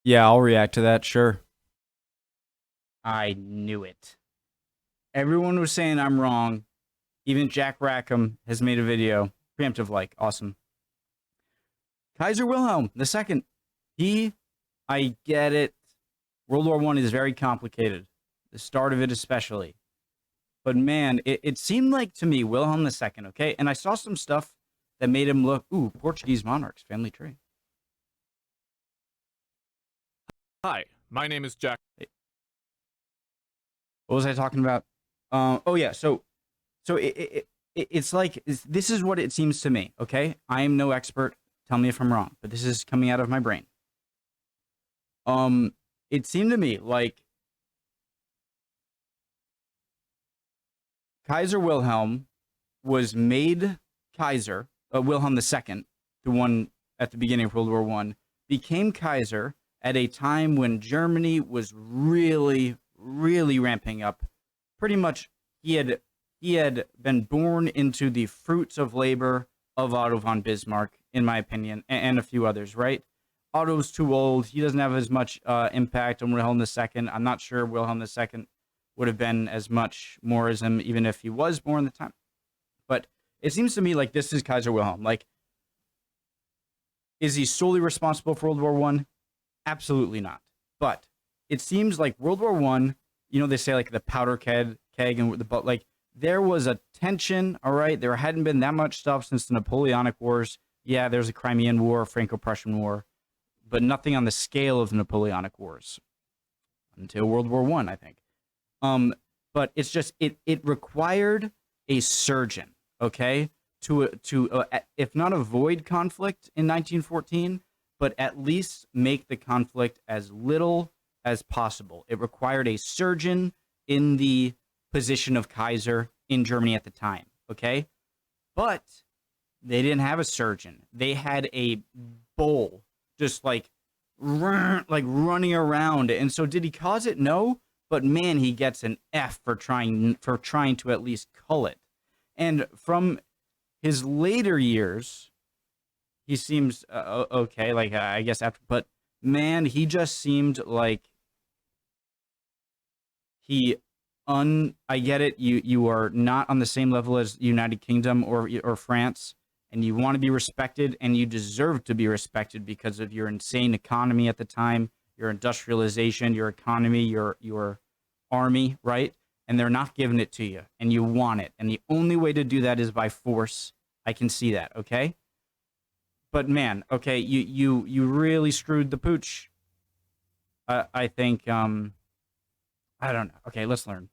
Yeah, I'll react to that, sure. I knew it. Everyone was saying I'm wrong. Even Jack Rackham has made a video. Preemptive like. Awesome. Kaiser Wilhelm II. I get it. World War I is very complicated. The start of it especially. But man, it seemed like to me, Wilhelm II, okay? And I saw some stuff that made him look, ooh, Portuguese monarchs, family tree. Hi, my name is Jack. What was I talking about? Oh yeah, so it's like this is what it seems to me. Okay, I am no expert. Tell me if I'm wrong, but this is coming out of my brain. It seemed to me like Kaiser Wilhelm was made Kaiser. Wilhelm II, the one at the beginning of World War I, became Kaiser at a time when Germany was really, really ramping up. Pretty much, he had been born into the fruits of labor of Otto von Bismarck, in my opinion, and a few others, right? Otto's too old. He doesn't have as much impact on Wilhelm II. I'm not sure Wilhelm II would have been as much more as him, even if he was born at the time. But it seems to me like this is Kaiser Wilhelm. Like, is he solely responsible for World War I? Absolutely not. But it seems like World War I, you know, they say like the powder keg and the but like there was a tension. All right, there hadn't been that much stuff since the Napoleonic Wars. Yeah, there's a Crimean War, Franco-Prussian War, but nothing on the scale of the Napoleonic Wars until World War I think. But it's just it required a surgeon, okay, to if not avoid conflict in 1914, but at least make the conflict as little as possible. It required a surgeon in the position of Kaiser in Germany at the time, okay? But they didn't have a surgeon. They had a bull just like running around. And so did he cause it? No. But man, he gets an F for trying to at least cull it. And from his later years, he seems okay. Like I guess after, but man, he just seemed like I get it. You are not on the same level as United Kingdom or France, and you want to be respected, and you deserve to be respected because of your insane economy at the time, your industrialization, your economy, your army, right? And they're not giving it to you, and you want it, and the only way to do that is by force. I can see that, okay? But man, okay, you really screwed the pooch. I think I don't know. Okay, let's learn.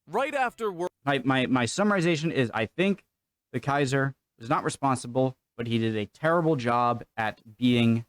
Right after World My summarization is I think the Kaiser was not responsible, but he did a terrible job at being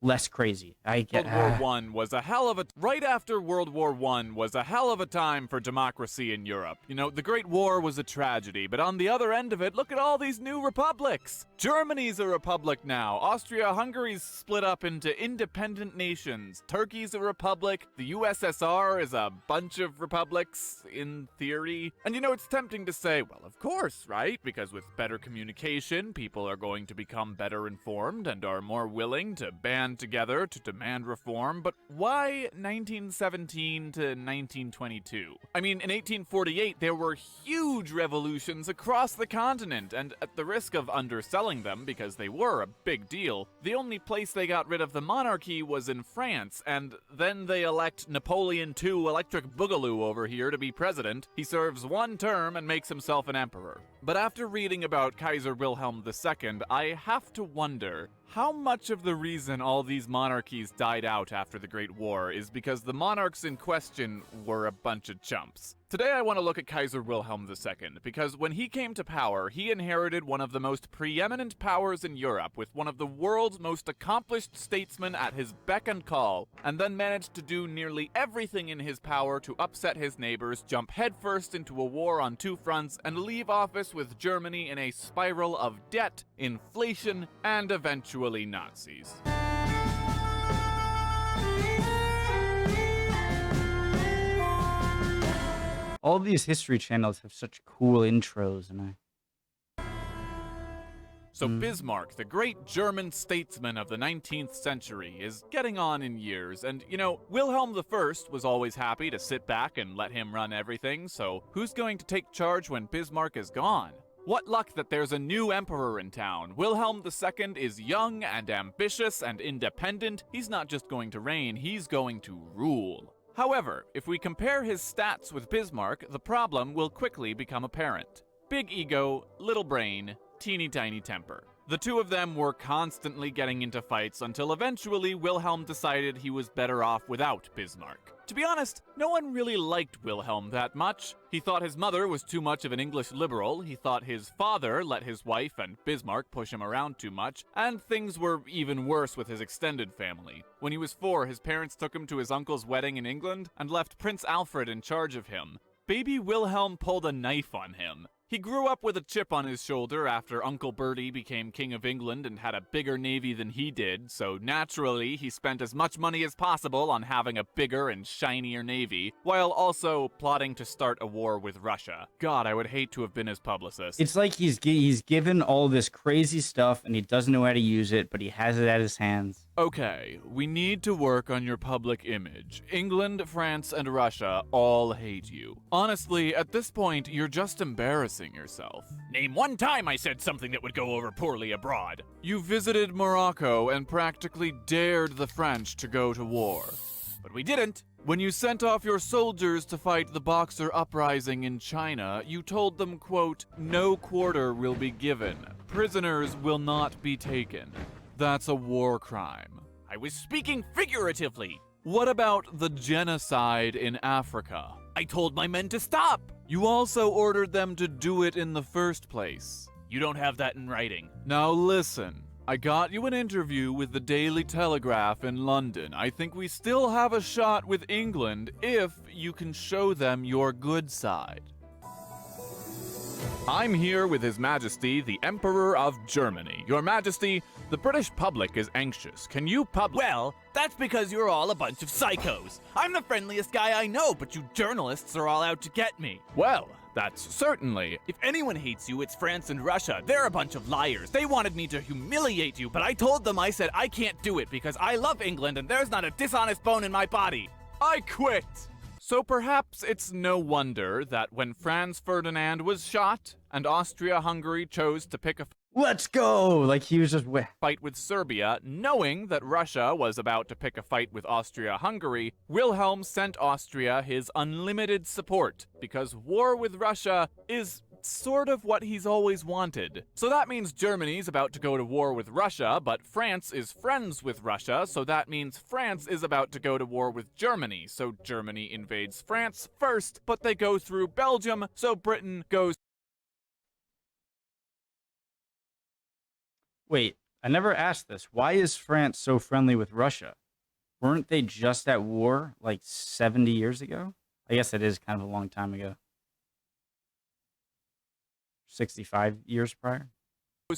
less crazy. War One was a hell of a right after World War I was a hell of a time for democracy in Europe. You know, the Great War was a tragedy, but on the other end of it, look at all these new republics. Germany's a republic now. Austria-Hungary's split up into independent nations. Turkey's a republic. The USSR is a bunch of republics in theory. And you know, it's tempting to say, well, of course, right? Because with better communication, people are going to become better informed and are more willing to band together to demand reform, but why 1917 to 1922? I mean, in 1848, there were huge revolutions across the continent, and at the risk of underselling them, because they were a big deal, the only place they got rid of the monarchy was in France, and then they elect Napoleon II Electric Boogaloo over here to be president. He serves one term and makes himself an emperor. But after reading about Kaiser Wilhelm II, I have to wonder, how much of the reason all these monarchies died out after the Great War is because the monarchs in question were a bunch of chumps? Today I want to look at Kaiser Wilhelm II, because when he came to power, he inherited one of the most preeminent powers in Europe, with one of the world's most accomplished statesmen at his beck and call, and then managed to do nearly everything in his power to upset his neighbors, jump headfirst into a war on two fronts, and leave office with Germany in a spiral of debt, inflation, and eventually Nazis. All of these history channels have such cool intros, and So Bismarck, the great German statesman of the 19th century, is getting on in years, and, you know, Wilhelm I was always happy to sit back and let him run everything, so who's going to take charge when Bismarck is gone? What luck that there's a new emperor in town. Wilhelm II is young and ambitious and independent. He's not just going to reign, he's going to rule. However, if we compare his stats with Bismarck, the problem will quickly become apparent. Big ego, little brain, teeny tiny temper. The two of them were constantly getting into fights until eventually Wilhelm decided he was better off without Bismarck. To be honest, no one really liked Wilhelm that much. He thought his mother was too much of an English liberal, he thought his father let his wife and Bismarck push him around too much, and things were even worse with his extended family. When he was 4, his parents took him to his uncle's wedding in England and left Prince Alfred in charge of him. Baby Wilhelm pulled a knife on him. He grew up with a chip on his shoulder after Uncle Bertie became King of England and had a bigger navy than he did, so naturally he spent as much money as possible on having a bigger and shinier navy, while also plotting to start a war with Russia. God, I would hate to have been his publicist. It's like he's given all this crazy stuff and he doesn't know how to use it, but he has it at his hands. Okay, we need to work on your public image. England, France, and Russia all hate you. Honestly, at this point, you're just embarrassing yourself. Name one time I said something that would go over poorly abroad. You visited Morocco and practically dared the French to go to war. But we didn't. When you sent off your soldiers to fight the Boxer Uprising in China, you told them, quote, "No quarter will be given. Prisoners will not be taken. That's a war crime." I was speaking figuratively. What about the genocide in Africa? I told my men to stop. You also ordered them to do it in the first place. You don't have that in writing. Now listen, I got you an interview with the Daily Telegraph in London. I think we still have a shot with England if you can show them your good side. I'm here with His Majesty, the Emperor of Germany. Your Majesty, the British public is anxious. Can you Well, that's because you're all a bunch of psychos. I'm the friendliest guy I know, but you journalists are all out to get me. Well, that's certainly. If anyone hates you, it's France and Russia. They're a bunch of liars. They wanted me to humiliate you, but I told them, I said I can't do it because I love England and there's not a dishonest bone in my body. I quit. So perhaps it's no wonder that when Franz Ferdinand was shot and Austria-Hungary chose to pick a Let's go! Like he was just fight with Serbia, knowing that Russia was about to pick a fight with Austria-Hungary, Wilhelm sent Austria his unlimited support, because war with Russia is sort of what he's always wanted. So that means Germany's about to go to war with Russia, but France is friends with Russia, so that means France is about to go to war with Germany. So Germany invades France first, but they go through Belgium, so Britain goes. Wait, I never asked this. Why is France so friendly with Russia? Weren't they just at war like 70 years ago? I guess it is kind of a long time ago. 65 years prior?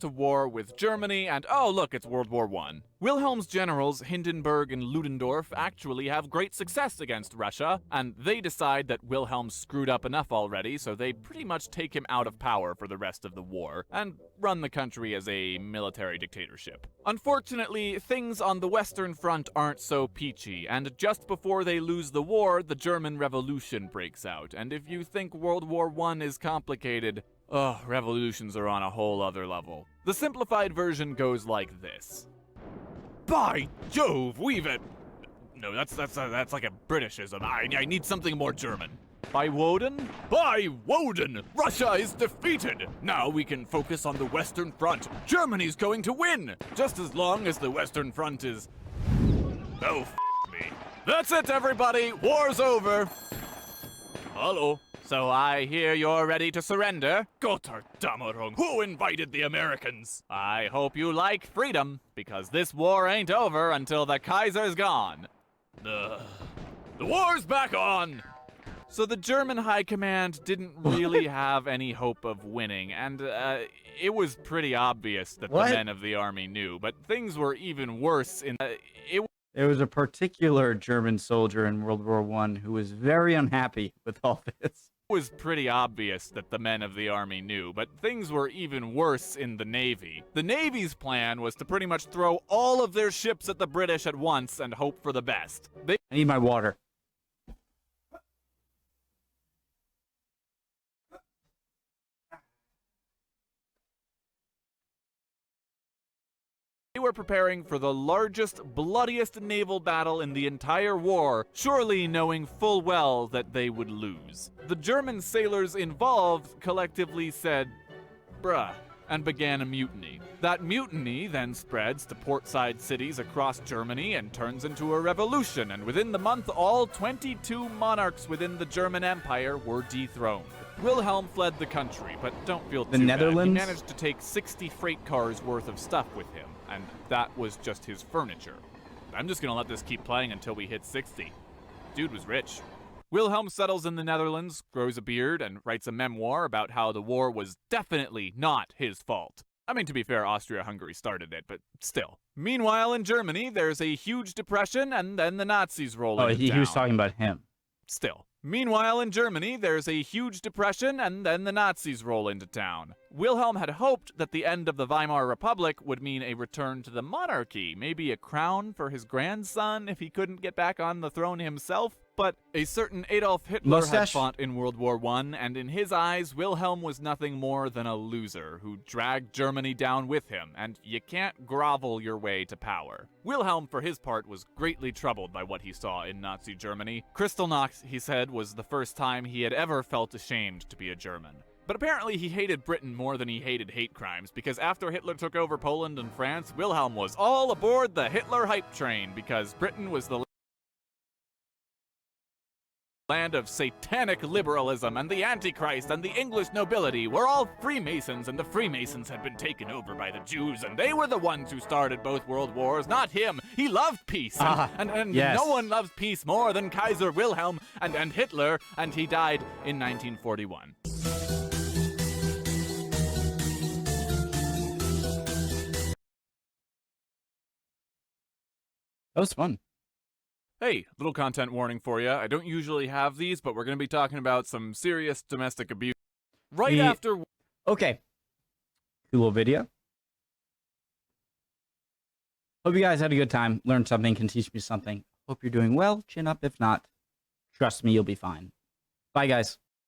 To war with Germany, and oh look, it's World War I. Wilhelm's generals Hindenburg and Ludendorff actually have great success against Russia, and they decide that Wilhelm screwed up enough already, so they pretty much take him out of power for the rest of the war, and run the country as a military dictatorship. Unfortunately, things on the Western Front aren't so peachy, and just before they lose the war, the German Revolution breaks out, and if you think World War I is complicated, revolutions are on a whole other level. The simplified version goes like this. By Jove, we've it. No, that's like a Britishism. I need something more German. By Woden? By Woden! Russia is defeated! Now we can focus on the Western Front. Germany's going to win! Just as long as the Western Front is... Oh, me. That's it, everybody! War's over! Hello? So I hear you're ready to surrender? Gotterdammerung, who invited the Americans? I hope you like freedom, because this war ain't over until the Kaiser's gone. The war's back on! So the German high command didn't really have any hope of winning, and it was pretty obvious that the men of the army knew, but things were even worse in... There was a particular German soldier in World War I who was very unhappy with all this. It was pretty obvious that the men of the army knew, but things were even worse in the Navy. The Navy's plan was to pretty much throw all of their ships at the British at once and hope for the best. I need my water. They were preparing for the largest, bloodiest naval battle in the entire war, surely knowing full well that they would lose. The German sailors involved collectively said, "Bruh," and began a mutiny. That mutiny then spreads to portside cities across Germany and turns into a revolution, and within the month all 22 monarchs within the German Empire were dethroned. Wilhelm fled the country, but don't feel too bad. Netherlands? He managed to take 60 freight cars worth of stuff with him, and that was just his furniture. I'm just gonna let this keep playing until we hit 60. Dude was rich. Wilhelm settles in the Netherlands, grows a beard, and writes a memoir about how the war was definitely not his fault. I mean, to be fair, Austria-Hungary started it, but still. Meanwhile, in Germany, there's a huge depression, and then the Nazis roll into He town. was talking about him. Still. Meanwhile, in Germany, there's a huge depression, and then the Nazis roll into town. Wilhelm had hoped that the end of the Weimar Republic would mean a return to the monarchy, maybe a crown for his grandson if he couldn't get back on the throne himself. But a certain Adolf Hitler had Mustache? fought in World War I, and in his eyes, Wilhelm was nothing more than a loser who dragged Germany down with him, and you can't grovel your way to power. Wilhelm, for his part, was greatly troubled by what he saw in Nazi Germany. Kristallnacht, he said, was the first time he had ever felt ashamed to be a German. But apparently he hated Britain more than he hated hate crimes, because after Hitler took over Poland and France, Wilhelm was all aboard the Hitler hype train, because Britain was the land of satanic liberalism, and the Antichrist and the English nobility were all Freemasons, and the Freemasons had been taken over by the Jews, and they were the ones who started both world wars, not him. He loved peace, and yes. no one loves peace more than Kaiser Wilhelm and Hitler, and he died in 1941. That was fun. Hey, little content warning for you. I don't usually have these, but we're going to be talking about some serious domestic abuse right after. Okay. Cool little video. Hope you guys had a good time. Learned something, can teach me something. Hope you're doing well. Chin up if not. Trust me, you'll be fine. Bye, guys.